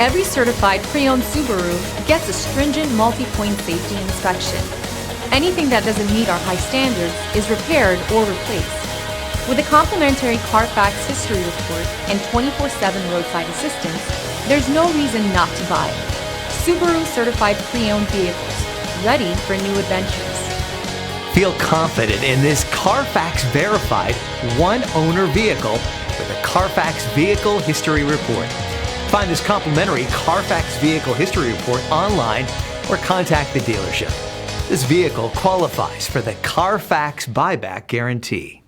Every certified pre-owned Subaru gets a stringent multi-point safety inspection. Anything that doesn't meet our high standards is repaired or replaced. With a complimentary Carfax history report and 24/7 roadside assistance, there's no reason not to buy. Subaru certified pre-owned vehicles, ready for new adventures. Feel confident in this Carfax verified one-owner vehicle with a Carfax Vehicle History Report. Find this complimentary Carfax Vehicle History Report online or contact the dealership. This vehicle qualifies for the Carfax Buyback Guarantee.